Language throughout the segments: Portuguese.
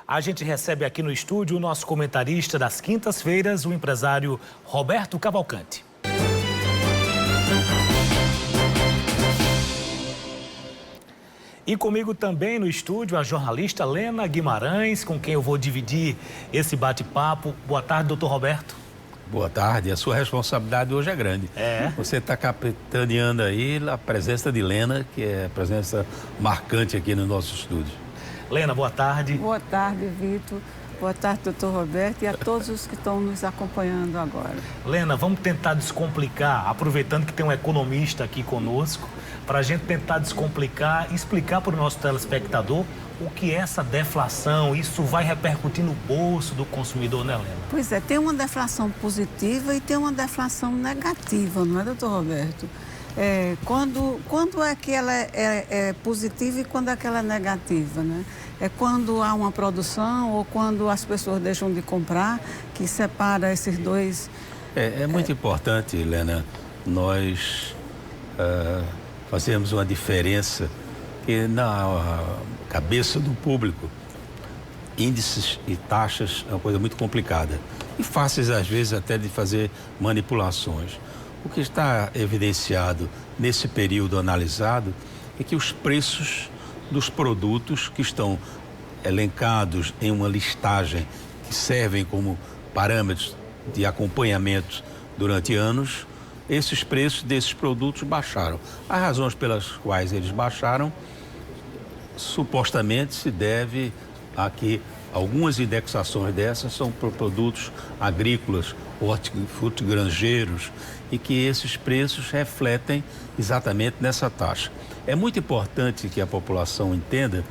A gente recebe aqui no estúdio o nosso comentarista das quintas-feiras, o empresário Roberto Cavalcante. E comigo também no estúdio a jornalista Lena Guimarães, com quem eu vou dividir esse bate-papo. Boa tarde, doutor Roberto. Boa tarde. A sua responsabilidade hoje é grande. É. Você está capitaneando aí a presença de Lena, que é a presença marcante aqui no nosso estúdio. Lena, boa tarde. Boa tarde, Vitor. Boa tarde, doutor Roberto, e a todos os que estão nos acompanhando agora. Lena, vamos tentar descomplicar, aproveitando que tem um economista aqui conosco, para a gente tentar descomplicar e explicar para o nosso telespectador o que é essa deflação. Isso vai repercutir no bolso do consumidor, né, Lena? Pois é, tem uma deflação positiva e tem uma deflação negativa, não é, doutor Roberto? Quando é que ela é positiva e quando é que ela é negativa, né? É quando há uma produção ou quando as pessoas deixam de comprar, que separa esses dois. É muito importante, Helena, nós fazemos uma diferença que na cabeça do público, índices e taxas é uma coisa muito complicada e fáceis às vezes até de fazer manipulações. O que está evidenciado nesse período analisado é que os preços dos produtos que estão elencados em uma listagem que servem como parâmetros de acompanhamento durante anos, esses preços desses produtos baixaram. As razões pelas quais eles baixaram supostamente se deve a que algumas indexações dessas são para produtos agrícolas, hortifrutigranjeiros, e que esses preços refletem exatamente nessa taxa. É muito importante que a população entenda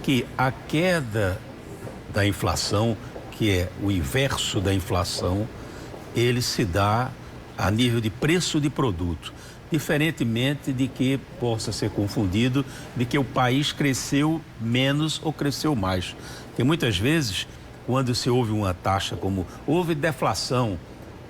que a queda da inflação, que é o inverso da inflação, ele se dá a nível de preço de produto, diferentemente de que possa ser confundido de que o país cresceu menos ou cresceu mais. Porque muitas vezes, quando se ouve uma taxa como houve deflação,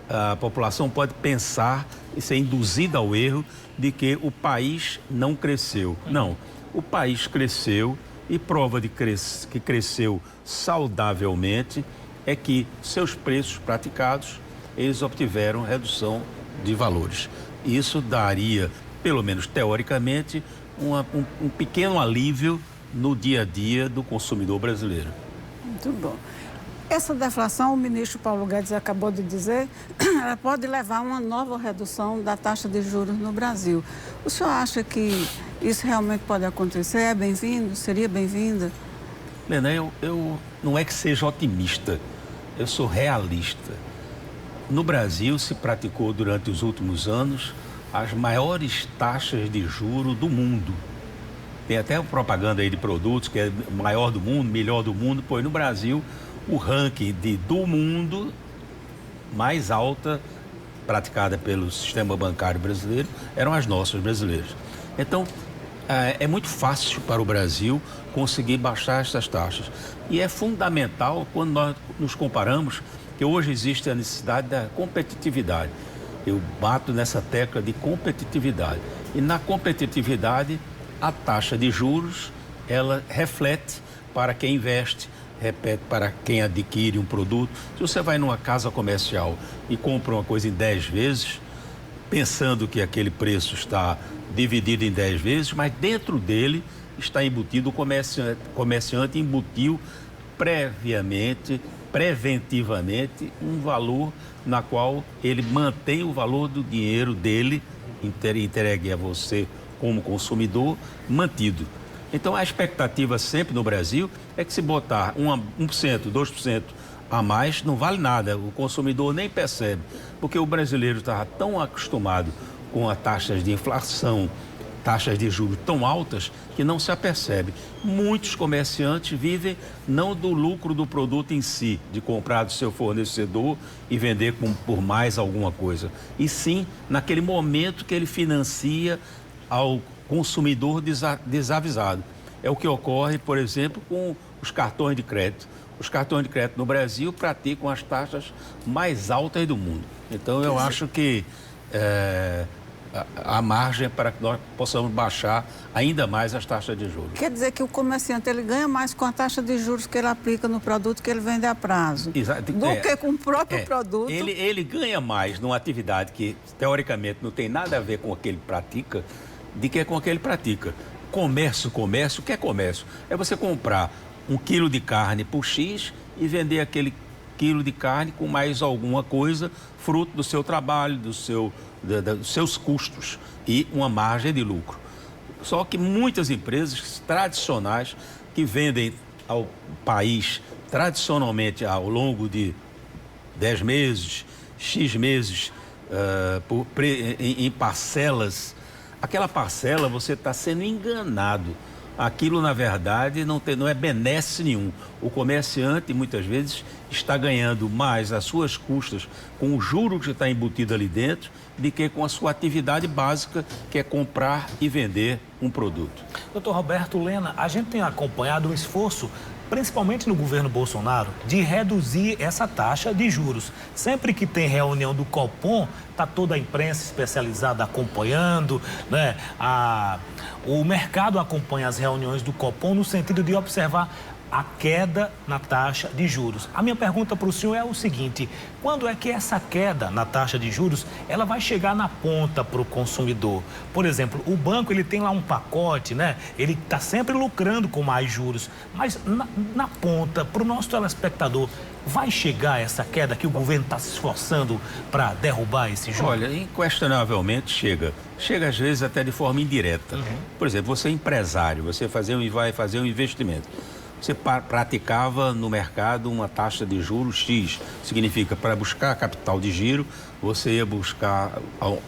a população pode pensar e ser induzida ao erro de que o país não cresceu. Não, o país cresceu e prova de que cresceu saudavelmente é que seus preços praticados, eles obtiveram redução de valores. Isso daria, pelo menos teoricamente, um pequeno alívio no dia a dia do consumidor brasileiro. Muito bom. Essa deflação, o ministro Paulo Guedes acabou de dizer, ela pode levar a uma nova redução da taxa de juros no Brasil. O senhor acha que isso realmente pode acontecer? É bem-vindo? Seria bem-vinda? Lena, eu não é que seja otimista, eu sou realista. No Brasil se praticou durante os últimos anos as maiores taxas de juros do mundo. Tem até uma propaganda aí de produtos que é maior do mundo, melhor do mundo, pois no Brasil o ranking do mundo mais alta praticada pelo sistema bancário brasileiro eram as nossas brasileiras. Então, é muito fácil para o Brasil conseguir baixar essas taxas. E é fundamental quando nós nos comparamos que hoje existe a necessidade da competitividade. Eu bato nessa tecla de competitividade. E na competitividade, a taxa de juros, ela reflete para quem investe, repete para quem adquire um produto. Se você vai numa casa comercial e compra uma coisa em 10 vezes, pensando que aquele preço está dividido em 10 vezes, mas dentro dele está embutido, o comerciante embutiu preventivamente, um valor na qual ele mantém o valor do dinheiro dele, entregue a você como consumidor, mantido. Então, a expectativa sempre no Brasil é que se botar 1%, 2% a mais, não vale nada. O consumidor nem percebe, porque o brasileiro estava tão acostumado com as taxas de inflação, taxas de juros tão altas, que não se apercebe. Muitos comerciantes vivem não do lucro do produto em si, de comprar do seu fornecedor e vender por mais alguma coisa, e sim naquele momento que ele financia ao consumidor desavisado. É o que ocorre, por exemplo, com os cartões de crédito. Os cartões de crédito no Brasil praticam as taxas mais altas do mundo. Então, eu acho que a margem para que nós possamos baixar ainda mais as taxas de juros. Quer dizer que o comerciante ele ganha mais com a taxa de juros que ele aplica no produto que ele vende a prazo do que com o próprio produto. Ele ganha mais numa atividade que, teoricamente, não tem nada a ver com o que ele pratica, do que com o que ele pratica. Comércio, o que é comércio? É você comprar 1 quilo de carne por X e vender aquele quilo de carne com mais alguma coisa, fruto do seu trabalho, dos seus custos e uma margem de lucro. Só que muitas empresas tradicionais que vendem ao país tradicionalmente ao longo de 10 meses, X meses, em parcelas, aquela parcela você está sendo enganado. Aquilo, na verdade, não é benesse nenhum. O comerciante, muitas vezes, está ganhando mais as suas custas com o juro que está embutido ali dentro do que com a sua atividade básica, que é comprar e vender um produto. Doutor Roberto, Lena, a gente tem acompanhado um esforço, principalmente no governo Bolsonaro, de reduzir essa taxa de juros. Sempre que tem reunião do Copom, está toda a imprensa especializada acompanhando, né? O mercado acompanha as reuniões do Copom no sentido de observar a queda na taxa de juros. A minha pergunta para o senhor é o seguinte: quando é que essa queda na taxa de juros ela vai chegar na ponta para o consumidor? Por exemplo, o banco ele tem lá um pacote, né? Ele está sempre lucrando com mais juros, mas na ponta, para o nosso telespectador, vai chegar essa queda que o governo está se esforçando para derrubar esse juro? Olha, inquestionavelmente chega. Chega às vezes até de forma indireta. Por exemplo, você é empresário, você vai fazer um investimento. Você praticava no mercado uma taxa de juros X. Significa, para buscar capital de giro, você ia buscar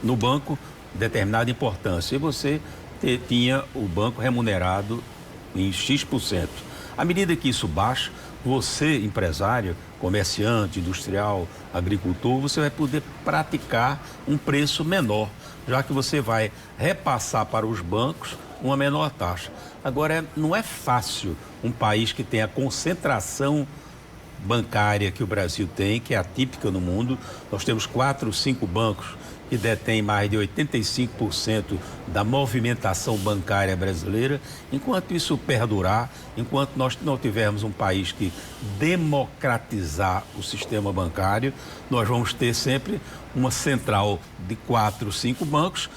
no banco determinada importância. E você tinha o banco remunerado em X%. À medida que isso baixa, você, empresário, comerciante, industrial, agricultor, você vai poder praticar um preço menor, já que você vai repassar para os bancos uma menor taxa. Agora, não é fácil um país que tem a concentração bancária que o Brasil tem, que é atípica no mundo. Nós temos 4 ou 5 bancos que detêm mais de 85% da movimentação bancária brasileira. Enquanto isso perdurar, enquanto nós não tivermos um país que democratizar o sistema bancário, nós vamos ter sempre uma central de 4 ou 5 bancos,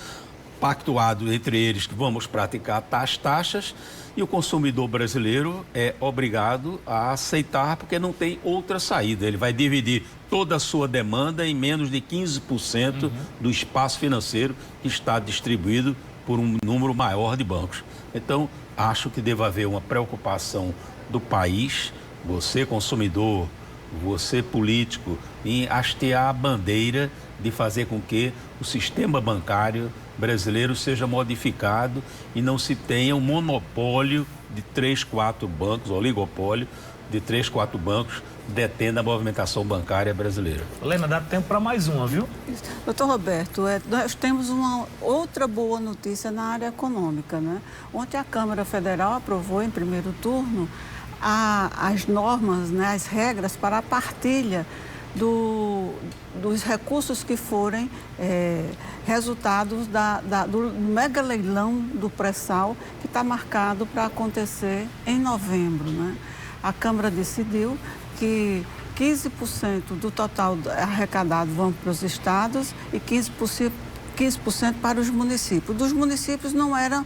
pactuado entre eles que vamos praticar tais taxas, e o consumidor brasileiro é obrigado a aceitar porque não tem outra saída. Ele vai dividir toda a sua demanda em menos de 15% do espaço financeiro que está distribuído por um número maior de bancos. Então, acho que deve haver uma preocupação do país, você consumidor, você político, em hastear a bandeira de fazer com que o sistema bancário brasileiro seja modificado e não se tenha um monopólio de 3, 4 bancos, oligopólio de 3, 4 bancos detendo a movimentação bancária brasileira. Lena, dá tempo para mais uma, viu? Doutor Roberto, nós temos uma outra boa notícia na área econômica, né? Ontem a Câmara Federal aprovou em primeiro turno as normas, né, as regras para a partilha dos recursos que forem resultados do mega leilão do pré-sal que está marcado para acontecer em novembro, né? A Câmara decidiu que 15% do total arrecadado vão para os estados e 15% para os municípios. Dos municípios não era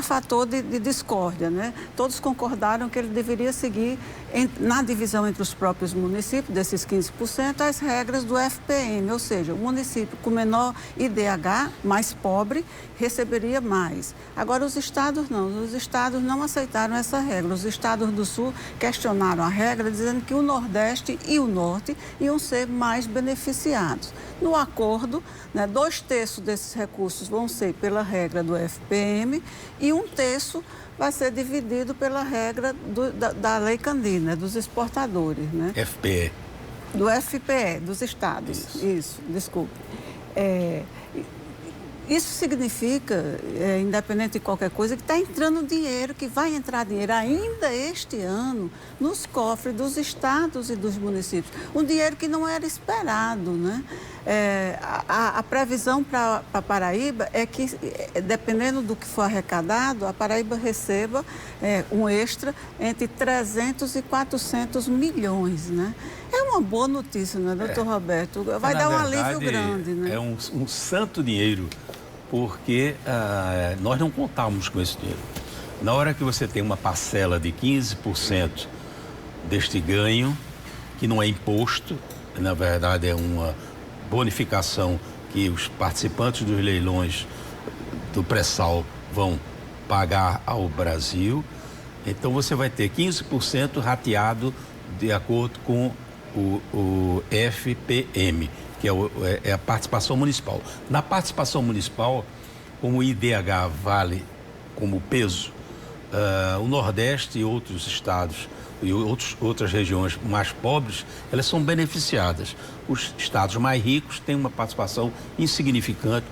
fator de discórdia, né? Todos concordaram que ele deveria seguir na divisão entre os próprios municípios, desses 15%, as regras do FPM, ou seja, o município com menor IDH, mais pobre, receberia mais. Agora, os estados não aceitaram essa regra. Os estados do Sul questionaram a regra, dizendo que o Nordeste e o Norte iam ser mais beneficiados. No acordo, né, 2/3 desses recursos vão ser pela regra do FPM e 1/3 vai ser dividido pela regra da Lei Candir, né, dos exportadores, né? FPE. Do FPE, dos estados. Isso, desculpe. Isso significa, independente de qualquer coisa, que está entrando dinheiro, que vai entrar dinheiro ainda este ano nos cofres dos estados e dos municípios. Um dinheiro que não era esperado, né? A previsão para a Paraíba é que, dependendo do que for arrecadado, a Paraíba receba um extra entre 300 e 400 milhões, né? É uma boa notícia, né, doutor Roberto? Vai dar um alívio grande, né? É um santo dinheiro, porque nós não contávamos com esse dinheiro. Na hora que você tem uma parcela de 15% deste ganho, que não é imposto, na verdade é uma bonificação que os participantes dos leilões do pré-sal vão pagar ao Brasil, então você vai ter 15% rateado de acordo com o FPM, que é a participação municipal. Na participação municipal, como o IDH vale como peso, o Nordeste e outros estados e outras regiões mais pobres, elas são beneficiadas. Os estados mais ricos têm uma participação insignificante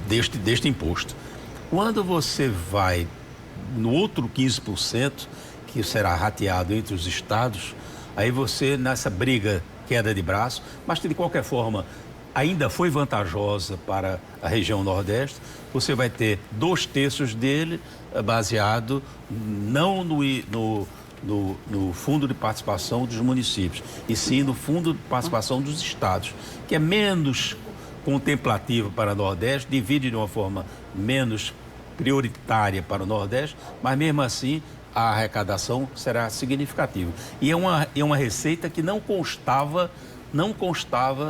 deste imposto. Quando você vai no outro 15%, que será rateado entre os estados, aí você, nessa briga, queda de braço, mas de qualquer forma ainda foi vantajosa para a região Nordeste, você vai ter 2/3 dele baseado não no fundo de participação dos municípios, e sim no fundo de participação dos estados, que é menos contemplativo para o Nordeste, divide de uma forma menos prioritária para o Nordeste, mas mesmo assim a arrecadação será significativa. E é uma receita que não constava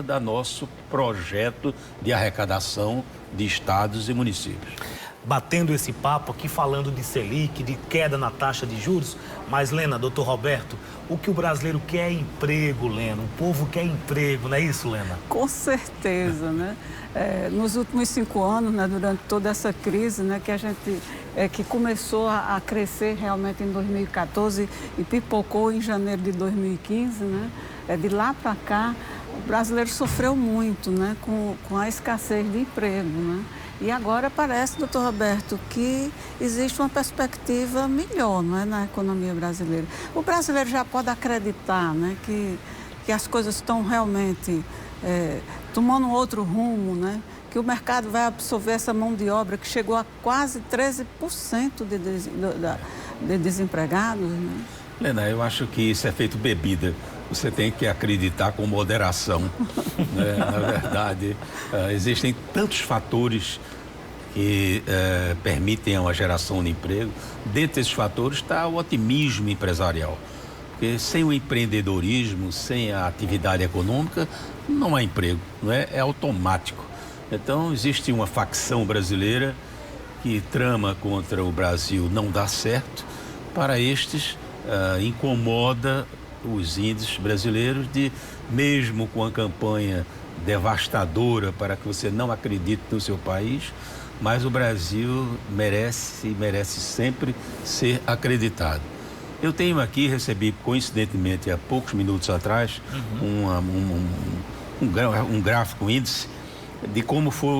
da nosso projeto de arrecadação de estados e municípios. Batendo esse papo aqui, falando de Selic, de queda na taxa de juros, mas, Lena, doutor Roberto, o que o brasileiro quer é emprego, Lena. O povo quer emprego, não é isso, Lena? Com certeza, né? Nos últimos 5 anos, né, durante toda essa crise, né, que a gente que começou a crescer realmente em 2014 e pipocou em janeiro de 2015, né? De lá para cá, o brasileiro sofreu muito, né, com a escassez de emprego, né? E agora parece, doutor Roberto, que existe uma perspectiva melhor, não é, na economia brasileira. O brasileiro já pode acreditar, né, que as coisas estão realmente tomando outro rumo, né? Que o mercado vai absorver essa mão de obra que chegou a quase 13% de desempregados, né? Lena, eu acho que isso é feito bebida. Você tem que acreditar com moderação, né? Na verdade, existem tantos fatores que permitem a geração de emprego. Dentre esses fatores está o otimismo empresarial. Porque sem o empreendedorismo, sem a atividade econômica, não há emprego, não é? É automático. Então, existe uma facção brasileira que trama contra o Brasil não dá certo. Para estes, incomoda os índices brasileiros mesmo com a campanha devastadora para que você não acredite no seu país, mas o Brasil merece sempre ser acreditado. Eu tenho aqui, recebi coincidentemente há poucos minutos atrás, um gráfico, um índice de como foi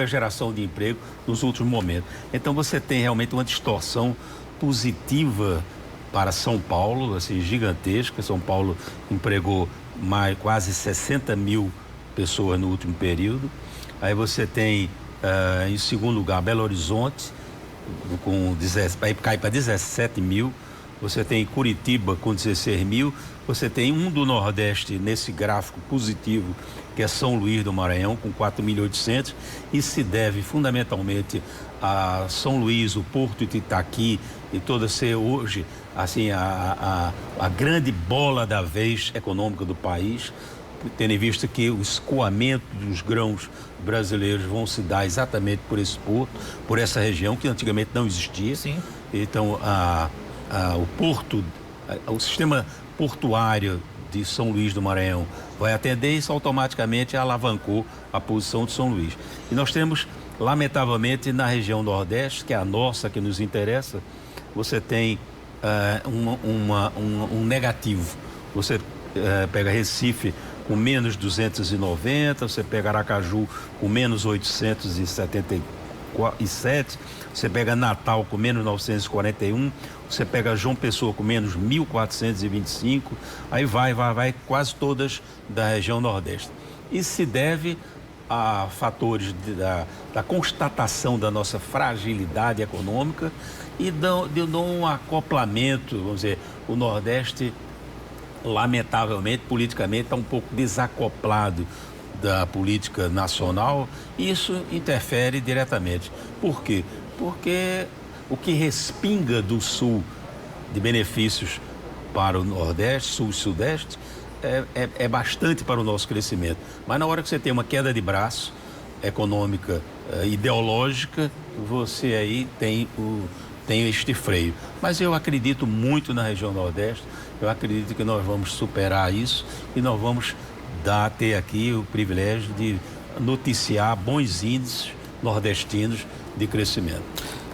a geração de emprego nos últimos momentos. Então você tem realmente uma distorção positiva para São Paulo, assim, gigantesca. São Paulo empregou quase 60 mil pessoas no último período. Aí você tem, em segundo lugar, Belo Horizonte, aí cai para 17 mil. Você tem Curitiba com 16 mil. Você tem um do Nordeste nesse gráfico positivo, que é São Luís do Maranhão, com 4.800. Isso se deve fundamentalmente a São Luís, o Porto de Itaqui e toda ser hoje assim a grande bola da vez econômica do país, tendo em vista que o escoamento dos grãos brasileiros vão se dar exatamente por esse porto, por essa região que antigamente não existia. Sim. Então o sistema portuário de São Luís do Maranhão vai atender, isso automaticamente alavancou a posição de São Luís. E nós temos, lamentavelmente, na região Nordeste, que é a nossa que nos interessa, você tem um negativo. Você pega Recife com menos 290, você pega Aracaju com menos 877, você pega Natal com menos 941, você pega João Pessoa com menos 1425, aí vai, quase todas da região Nordeste. Isso se deve a fatores da constatação da nossa fragilidade econômica e de um acoplamento, vamos dizer, o Nordeste, lamentavelmente, politicamente, está um pouco desacoplado da política nacional e isso interfere diretamente. Por quê? Porque o que respinga do Sul de benefícios para o Nordeste, Sul e Sudeste, é bastante para o nosso crescimento. Mas na hora que você tem uma queda de braço econômica, ideológica, você aí tem este freio. Mas eu acredito muito na região Nordeste, eu acredito que nós vamos superar isso e nós vamos ter aqui o privilégio de noticiar bons índices nordestinos de crescimento.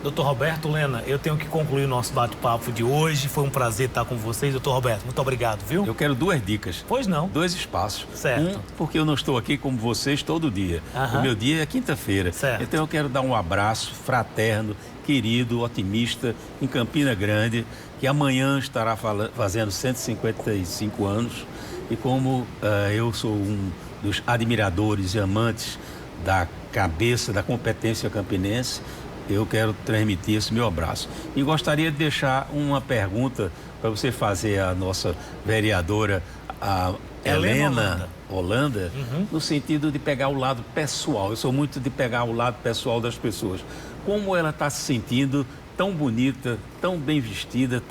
Doutor Roberto, Lena, eu tenho que concluir o nosso bate-papo de hoje. Foi um prazer estar com vocês. Doutor Roberto, muito obrigado, viu? Eu quero 2 dicas. Pois não. 2 espaços. Certo. Porque eu não estou aqui como vocês todo dia. O meu dia é quinta-feira. Certo. Então eu quero dar um abraço fraterno, querido, otimista, em Campina Grande, que amanhã estará fazendo 155 anos. E como eu sou um dos admiradores e amantes da cabeça, da competência campinense, eu quero transmitir esse meu abraço. E gostaria de deixar uma pergunta para você fazer à nossa vereadora, a Helena Holanda, no sentido de pegar o lado pessoal. Eu sou muito de pegar o lado pessoal das pessoas. Como ela está se sentindo tão bonita, tão bem vestida,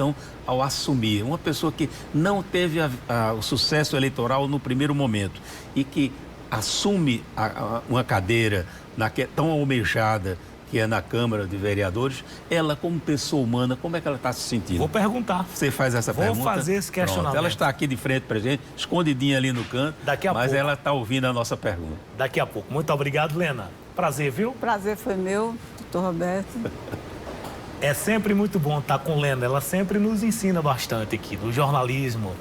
ao assumir. Uma pessoa que não teve o sucesso eleitoral no primeiro momento e que assume uma cadeira tão almejada que é na Câmara de Vereadores, ela como pessoa humana, como é que ela está se sentindo? Vou perguntar. Você faz essa pergunta? Vou fazer esse questionamento. Pronto, ela está aqui de frente para a gente, escondidinha ali no canto, mas ela está ouvindo a nossa pergunta. Daqui a pouco. Muito obrigado, Lena. Prazer, viu? Prazer foi meu, doutor Roberto. É sempre muito bom estar com Lena. Ela sempre nos ensina bastante aqui, do jornalismo.